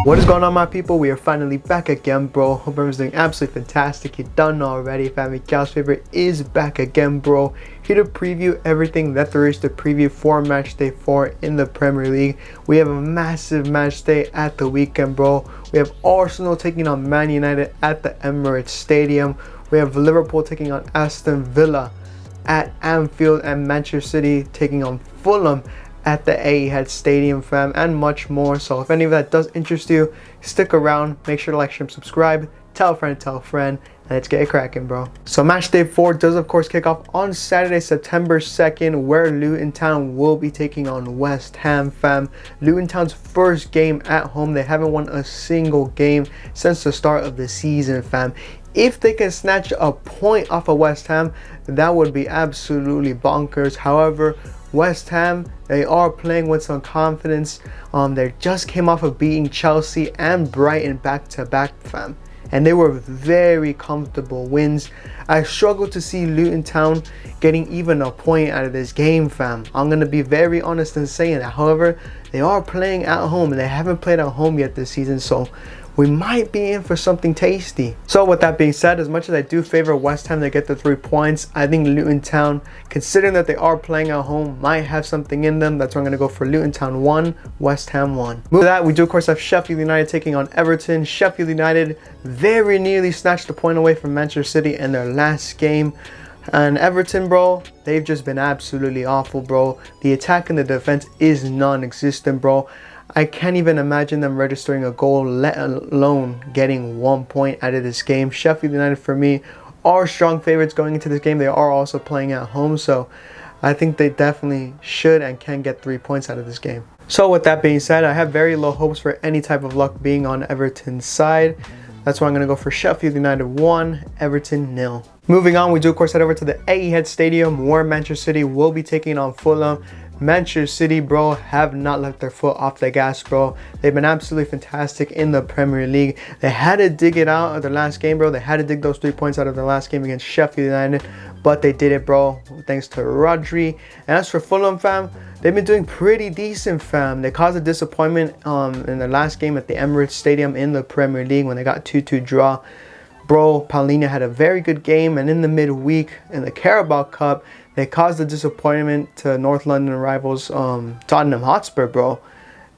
What is going on, my people? We are finally back again, bro. Hope everyone's doing absolutely fantastic. You done already. Family Cal's favorite is back again, bro. Here to preview everything that there is to preview for match day 4 in the Premier League. We have a massive match day at the weekend, bro. We have Arsenal taking on Man United at the Emirates Stadium. We have Liverpool taking on Aston Villa at Anfield, and Manchester City taking on Fulham at the Etihad Stadium, fam, and much more. So if any of that does interest you, stick around. Make sure to like, share, and subscribe. Tell a friend, and let's get it cracking, bro. So match day 4 does of course kick off on Saturday, September 2nd, where Luton Town will be taking on West Ham, fam. Luton Town's first game at home. They haven't won a single game since the start of the season, fam. If they can snatch a point off of West Ham, that would be absolutely bonkers. However, West Ham, they are playing with some confidence. They just came off of beating Chelsea and Brighton back-to-back, fam, and they were very comfortable wins. I struggle to see Luton Town getting even a point out of this game, fam. I'm gonna be very honest in saying that. However, they are playing at home, and they haven't played at home yet this season, so we might be in for something tasty. So with that being said, as much as I do favor West Ham to get the 3 points, I think Luton Town, considering that they are playing at home, might have something in them. That's why I'm going to go for Luton Town 1, West Ham 1. Moving to that, we do of course have Sheffield United taking on Everton. Sheffield United very nearly snatched a point away from Manchester City in their last game. And Everton, bro, they've just been absolutely awful, bro. The attack and the defense is non-existent, bro. I can't even imagine them registering a goal, let alone getting 1 point out of this game. Sheffield United, for me, are strong favorites going into this game. They are also playing at home, so I think they definitely should and can get 3 points out of this game. So with that being said, I have very low hopes for any type of luck being on Everton's side. That's why I'm going to go for Sheffield United 1, Everton 0. Moving on, we do of course head over to the Etihad Stadium, where Manchester City will be taking on Fulham. Manchester City, bro, have not left their foot off the gas, bro. They've been absolutely fantastic in the Premier League. They had to dig it out of their last game, bro. They had to dig those 3 points out of their last game against Sheffield United, but they did it, bro, thanks to Rodri. And as for Fulham, fam, they've been doing pretty decent, fam. They caused a disappointment in their last game at the Emirates Stadium in the Premier League when they got 2-2 draw. Bro, Paulina had a very good game, and in the midweek in the Carabao Cup, they caused a disappointment to North London rivals Tottenham Hotspur, bro.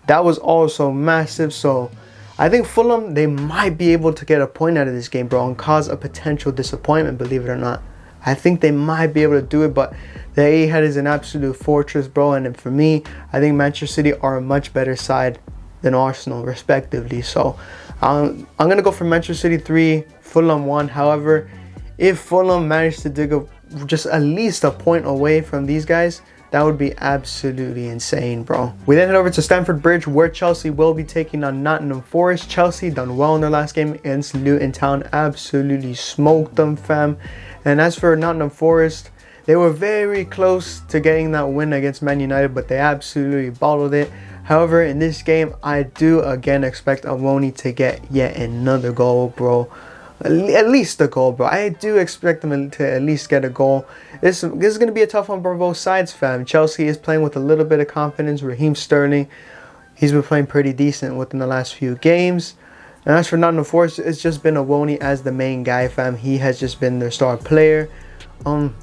That was also massive. So I think Fulham, they might be able to get a point out of this game, bro, and cause a potential disappointment, believe it or not. I think they might be able to do it, but the Etihad is an absolute fortress, bro. And for me, I think Manchester City are a much better side than Arsenal, respectively. So I'm going to go for Manchester City 3, Fulham 1. However, if Fulham managed to dig up just at least a point away from these guys, that would be absolutely insane, bro. We then head over to Stamford Bridge, where Chelsea will be taking on Nottingham Forest. Chelsea done well in their last game against Luton Town, absolutely smoked them, fam. And as for Nottingham Forest, they were very close to getting that win against Man United, but they absolutely bottled it. However, in this game, I do again expect Awoni to get yet another goal, bro. At least a goal, bro. I do expect them to at least get a goal. This is going to be a tough one for both sides, fam. Chelsea is playing with a little bit of confidence. Raheem Sterling, he's been playing pretty decent within the last few games. And as for Nottingham Forest, it's just been Awoni as the main guy, fam. He has just been their star player.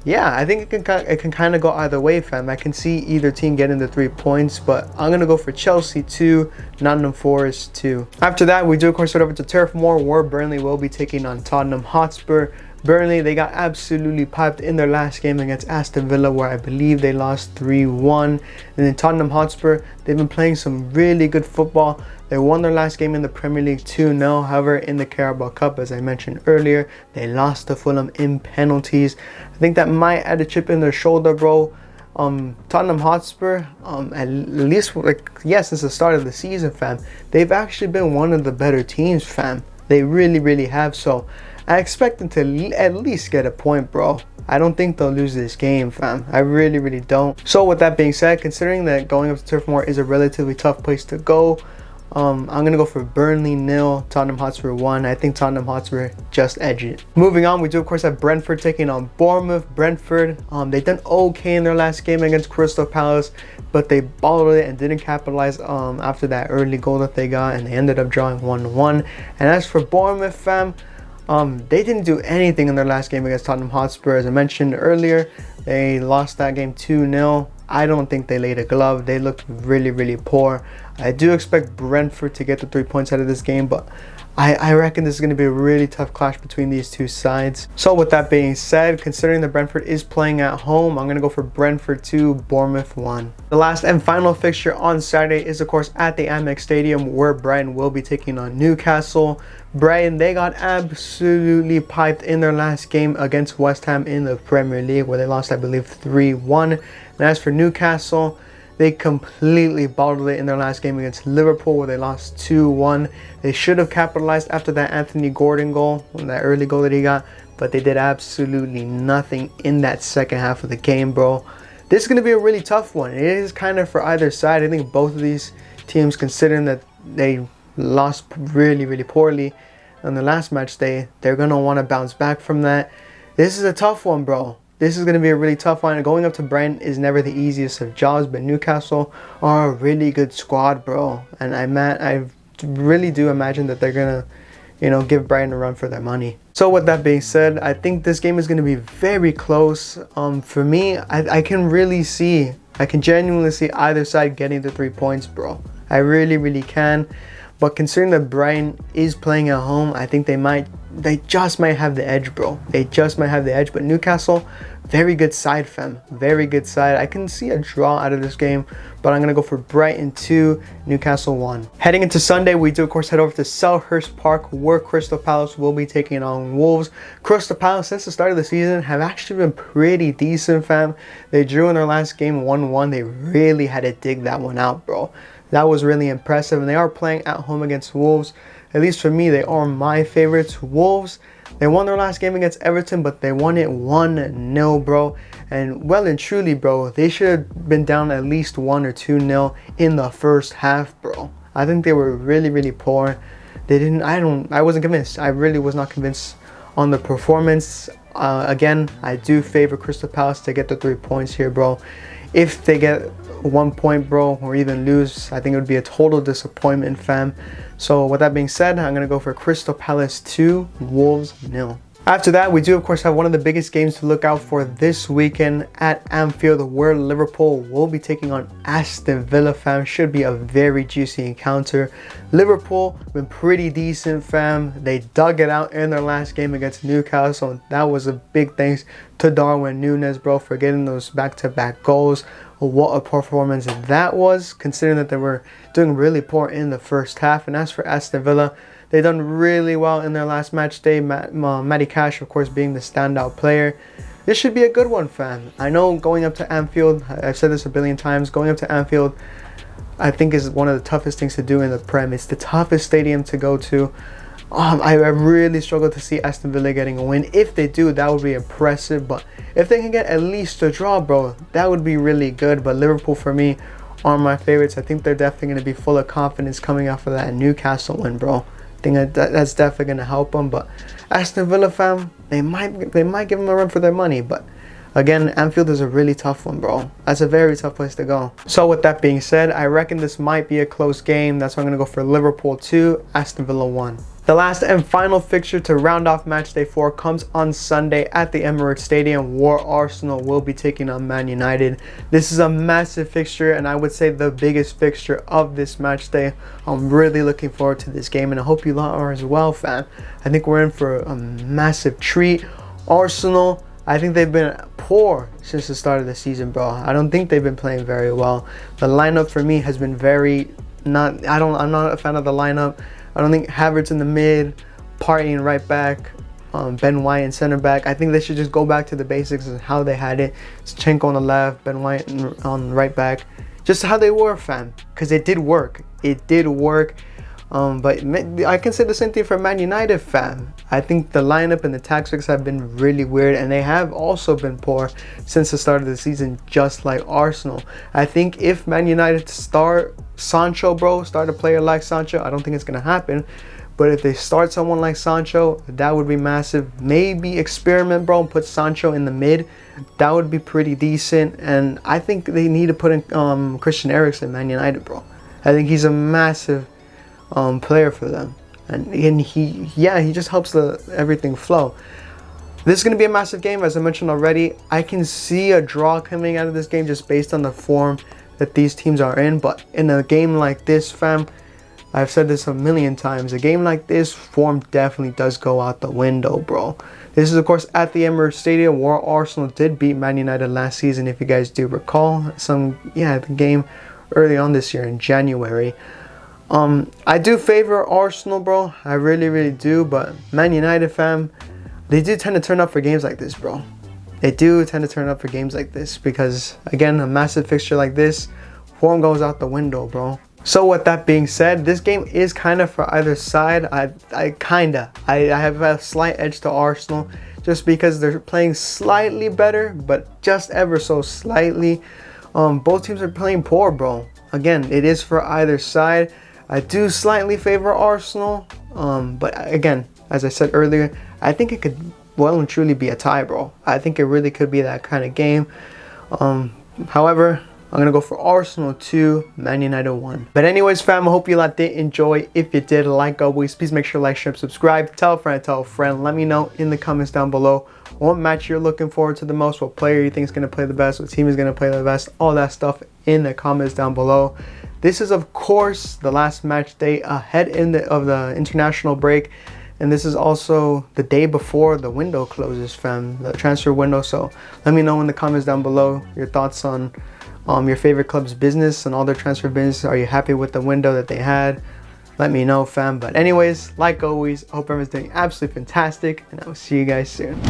Yeah, I think it can kind of go either way, fam. I can see either team getting the 3 points, but I'm going to go for Chelsea 2, Nottingham Forest 2. After that, we do of course head over to Turf Moor, where Burnley will be taking on Tottenham Hotspur. Burnley, they got absolutely piped in their last game against Aston Villa, where I believe they lost 3-1. And then Tottenham Hotspur, they've been playing some really good football. They won their last game in the Premier League 2-0. However, in the Carabao Cup, as I mentioned earlier, they lost to Fulham in penalties. I think that might add a chip in their shoulder, bro. Tottenham Hotspur, at least since the start of the season, fam, they've actually been one of the better teams, fam. They really have. So I expect them to at least get a point, bro. I don't think they'll lose this game, fam. I really don't. So with that being said, considering that going up to Turf Moor is a relatively tough place to go, I'm going to go for Burnley 0, Tottenham Hotspur 1. I think Tottenham Hotspur just edge it. Moving on, we do of course have Brentford taking on Bournemouth. Brentford, they done okay in their last game against Crystal Palace, but they bottled it and didn't capitalize after that early goal that they got, and they ended up drawing 1-1. And as for Bournemouth, fam, they didn't do anything in their last game against Tottenham Hotspur. As I mentioned earlier, they lost that game 2-0. I don't think they laid a glove. They looked really, really poor. I do expect Brentford to get the 3 points out of this game, but I reckon this is going to be a really tough clash between these two sides. So with that being said, considering that Brentford is playing at home, I'm going to go for Brentford 2, Bournemouth 1. The last and final fixture on Saturday is of course at the Amex Stadium, where Brighton will be taking on Newcastle. Brighton, they got absolutely piped in their last game against West Ham in the Premier League, where they lost, I believe, 3-1. And as for Newcastle, they completely bottled it in their last game against Liverpool, where they lost 2-1. They should have capitalized after that Anthony Gordon goal, that early goal that he got, but they did absolutely nothing in that second half of the game, bro. This is going to be a really tough one. It is kind of for either side. I think both of these teams, considering that they lost really, really poorly on the last match day, they're going to want to bounce back from that. This is a tough one, bro. This is going to be a really tough one. Going up to Brighton is never the easiest of jobs, but Newcastle are a really good squad, bro. And I really do imagine that they're going to, give Brighton a run for their money. So with that being said, I think this game is going to be very close. For me, I can genuinely see either side getting the 3 points, bro. I really, really can. But considering that Brighton is playing at home, I think they just might have the edge, bro. They just might have the edge. But Newcastle, very good side, fam. Very good side. I can see a draw out of this game, but I'm going to go for Brighton 2, Newcastle 1. Heading into Sunday, we do, of course, head over to Selhurst Park, where Crystal Palace will be taking on Wolves. Crystal Palace, since the start of the season, have actually been pretty decent, fam. They drew in their last game 1-1. They really had to dig that one out, bro. That was really impressive, and they are playing at home against Wolves. At least for me, they are my favorites. Wolves, they won their last game against Everton, but they won it 1-0, bro. And well and truly, bro, they should have been down at least 1 or 2-0 in the first half, bro. I think they were really, really poor. I wasn't convinced. I really was not convinced on the performance. Again, I do favor Crystal Palace to get the 3 points here, bro. If they get 1 point, bro, or even lose, I think it would be a total disappointment, fam. So with that being said, I'm going to go for Crystal Palace 2, Wolves 0. After that, we do of course have one of the biggest games to look out for this weekend at Anfield, where Liverpool will be taking on Aston Villa, fam. Should be a very juicy encounter. Liverpool been pretty decent, fam. They dug it out in their last game against Newcastle, and that was a big thanks to Darwin Núñez, bro, for getting those back-to-back goals. What a performance that was, considering that they were doing really poor in the first half. And as for Aston Villa, they done really well in their last match day. Matty Cash, of course, being the standout player. This should be a good one, fam. I know going up to Anfield, I've said this a billion times, going up to Anfield, I think is one of the toughest things to do in the Prem. It's the toughest stadium to go to. I really struggle to see Aston Villa getting a win. If they do, that would be impressive. But if they can get at least a draw, bro, that would be really good. But Liverpool, for me, are my favorites. I think they're definitely going to be full of confidence coming off of that Newcastle win, bro. I think that's definitely going to help them. But Aston Villa, fam, they might give them a run for their money. But again, Anfield is a really tough one, bro. That's a very tough place to go. So with that being said, I reckon this might be a close game. That's why I'm going to go for Liverpool 2, Aston Villa 1. The last and final fixture to round off Matchday 4 comes on Sunday at the Emirates Stadium, where Arsenal will be taking on Man United. This is a massive fixture, and I would say the biggest fixture of this matchday. I'm really looking forward to this game, and I hope you lot are as well, fam. I think we're in for a massive treat. Arsenal, I think they've been poor since the start of the season, bro. I don't think they've been playing very well. The lineup for me has been I'm not a fan of the lineup. I don't think Havertz in the mid, Partey in right back, Ben White in center back. I think they should just go back to the basics of how they had it. Zinchenko on the left, Ben White on right back. Just how they were, fam. Because it did work. It did work. But I can say the same thing for Man United, fam. I think the lineup and the tactics have been really weird, and they have also been poor since the start of the season, just like Arsenal. I think if Man United start Sancho, bro, start a player like Sancho. I don't think it's gonna happen, but if they start someone like Sancho, that would be massive. Maybe experiment, bro, and put Sancho in the mid. That would be pretty decent. And I think they need to put in Christian Eriksen, Man United, bro. I think he's a massive player for them, and he just helps everything flow. This is going to be a massive game, as I mentioned already. I can see a draw coming out of this game just based on the form that these teams are in. But in a game like this, fam, I've said this a million times, a game like this, form definitely does go out the window, bro. This is, of course, at the Emirates Stadium, where Arsenal did beat Man United last season, if you guys do recall. The game early on this year in January. I do favor Arsenal, bro. I really, really do. But Man United, fam, they do tend to turn up for games like this, bro. They do tend to turn up for games like this because, again, a massive fixture like this, form goes out the window, bro. So with that being said, this game is kind of for either side. I have a slight edge to Arsenal just because they're playing slightly better, but just ever so slightly. Both teams are playing poor, bro. Again, it is for either side. I do slightly favor Arsenal, but again, as I said earlier, I think it could well and truly be a tie, bro. I think it really could be that kind of game. However, I'm going to go for Arsenal 2, Man United 1. But anyways, fam, I hope you lot did enjoy. If you did, like always, please make sure to like, share, and subscribe. Tell a friend. Let me know in the comments down below what match you're looking forward to the most, what player you think is going to play the best, what team is going to play the best, all that stuff in the comments down below. This is, of course, the last match day ahead of the international break. And this is also the day before the window closes, fam, the transfer window. So let me know in the comments down below your thoughts on your favorite club's business and all their transfer business. Are you happy with the window that they had? Let me know, fam. But anyways, like always, I hope everyone's doing absolutely fantastic, and I will see you guys soon.